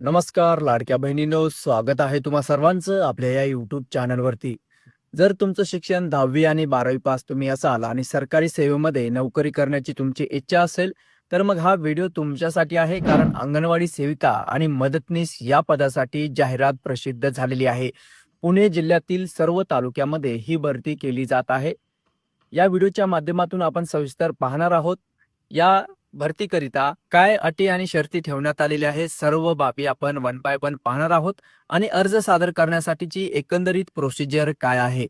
नमस्कार लाडक्या बहिणींनो, स्वागत आहे तुम्हा सर्वांचं आपल्या या यूट्यूब चॅनलवरती. जर तुमचं शिक्षण 10वी आणि 12वी पास तुम्ही असाल आणि सरकारी सेवेमध्ये नोकरी करण्याची तुमची इच्छा असेल, तर मग हा व्हिडिओ तुमच्यासाठी आहे. कारण अंगणवाडी सेविका आणि मदतनीस या पदासाठी जाहिरात प्रसिद्ध झालेली आहे. पुणे जिल्ह्यातील सर्व तालुक्यामध्ये ही भरती केली जात आहे. या व्हिडिओच्या माध्यमातून आपण सविस्तर पाहणार आहोत. या भरतीकरिता काय अटी आणि शर्ती ठेवण्यात आलेल्या आहे, सर्व बाबी आपण वन बाय वन पाहणार आहोत. आणि अर्ज सादर करण्यासाठीची एकंदरीत प्रोसिजर काय आहे,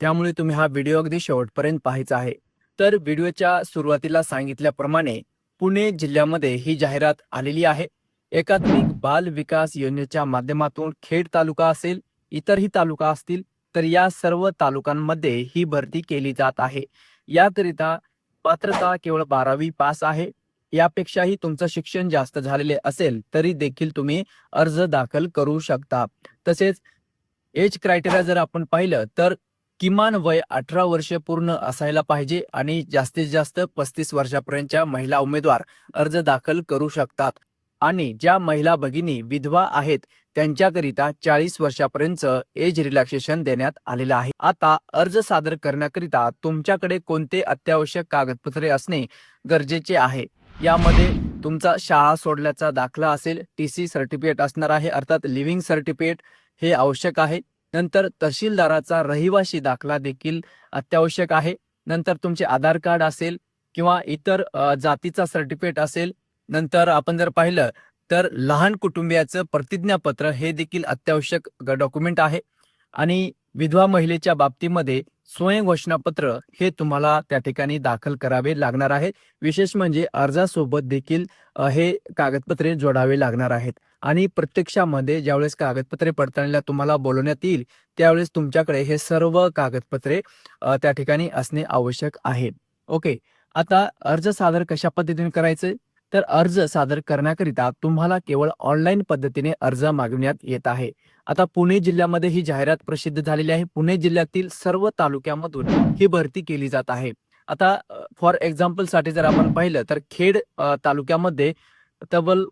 त्यामुळे तुम्ही हा व्हिडिओ अगदी शेवटपर्यंत पाहायचा आहे. तर व्हिडिओच्या सुरुवातीला सांगितल्याप्रमाणे पुणे जिल्ह्यामध्ये ही जाहिरात आलेली आहे. एकात्मिक बाल विकास योजनेच्या माध्यमातून खेड तालुका असेल, इतरही तालुका असतील, तर या सर्व तालुकांमध्ये ही भरती केली जात आहे. याकरिता पात्रता केवळ 12वी पास आहे. यापेक्षाही तुमचं शिक्षण जास्त झालेले असेल तरी देखील तुम्ही अर्ज दाखल करू शकता. तसेच एज क्रायटेरिया जर आपण पाहिलं तर किमान वय 18 वर्ष पूर्ण असायला पाहिजे आणि जास्तीत जास्त 35 वर्षापर्यंतच्या महिला उमेदवार अर्ज दाखल करू शकतात. आणि ज्या महिला भगिनी विधवा आहेत त्यांच्याकरिता 40 वर्षापर्यंत एज रिलॅक्सेशन देण्यात आलेलं आहे. आता अर्ज सादर करण्याकरिता तुमच्याकडे कोणते अत्यावश्यक कागदपत्रे असणे गरजेचे आहे. यामध्ये तुमचा शाळा सोडल्याचा दाखला असेल, टीसी सर्टिफिकेट असणार आहे, अर्थात लिव्हिंग सर्टिफिकेट हे आवश्यक आहे. नंतर तहसीलदाराचा रहिवासी दाखला देखील अत्यावश्यक आहे. नंतर तुमचे आधार कार्ड असेल किंवा इतर जातीचा सर्टिफिकेट असेल. नंतर आपण जर पाहिलं तर लहान कुटुंबियाचं प्रतिज्ञापत्र हे देखील अत्यावश्यक डॉक्युमेंट आहे. आणि विधवा महिलेच्या बाबतीमध्ये स्वयं घोषणापत्र हे तुम्हाला त्या ठिकाणी दाखल करावे लागणार आहे. विशेष म्हणजे अर्जासोबत देखील हे कागदपत्रे जोडावे लागणार आहेत. आणि प्रत्यक्षामध्ये ज्यावेळेस कागदपत्रे पडताळणीला तुम्हाला बोलवण्यात येईल त्यावेळेस तुमच्याकडे हे सर्व कागदपत्रे त्या ठिकाणी असणे आवश्यक आहे. ओके, आता अर्ज सादर कशा पद्धतीने करायचे, तर अर्ज सादर करण्याकरिता तुम्हाला केवळ ऑनलाईन पद्धतीने अर्ज मागवण्यात येत आहे. आता पुणे जिल्ह्यामध्ये ही जाहिरात प्रसिद्ध झालेली आहे. पुणे जिल्ह्यातील सर्व तालुक्यामधून ही भरती केली जात आहे. आता फॉर एक्झाम्पल साठी जर आपण पाहिलं तर खेड तालुक्यामध्ये तब्बल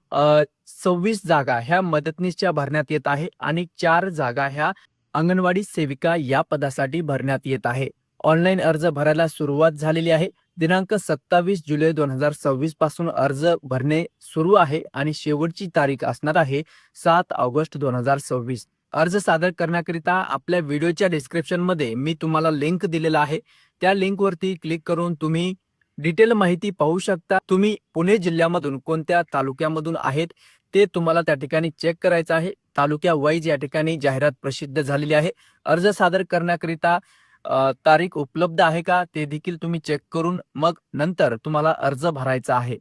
26 जागा ह्या मदतनीसच्या भरण्यात येत आहे आणि 4 जागा ह्या अंगणवाडी सेविका या पदासाठी भरण्यात येत आहे. ऑनलाईन अर्ज भरायला सुरुवात झालेली आहे. दिनांक 27 जुलै 2026 पासून अर्ज भरणे सुरू आहे आणि शेवटची तारीख असणार आहे 7 ऑगस्ट 2026. अर्ज सादर करण्याकरिता आपल्या व्हिडिओच्या डिस्क्रिप्शन मध्ये मी तुम्हाला लिंक दिलेला आहे. त्या लिंकवरती क्लिक करून तुम्ही डिटेल माहिती पाहू शकता. तुम्ही पुणे जिल्ह्यामधून कोणत्या तालुक्यामधून आहेत ते तुम्हाला त्या ठिकाणी चेक करायचं आहे. तालुक्या वाईज या ठिकाणी जाहिरात प्रसिद्ध झालेली आहे. अर्ज सादर करण्याकरिता तारीख उपलब्ध आहे का ते देखील तुम्ही चेक करून मग नंतर तुम्हाला अर्ज भरायचा आहे.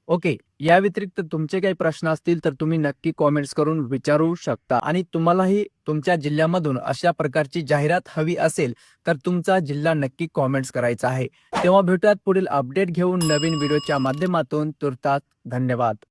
ओके, या व्यतिरिक्त तुमचे काही प्रश्न असतील तर तुम्ही नक्की कॉमेंट्स करून विचारू शकता. आणि तुम्हालाही तुमच्या जिल्ह्यामधून अशा प्रकारची जाहिरात हवी असेल तर तुमचा जिल्हा नक्की कॉमेंट्स करायचा आहे. तेव्हा भेटूयात पुढील अपडेट घेऊन नवीन व्हिडिओच्या माध्यमातून. तुर्तास धन्यवाद.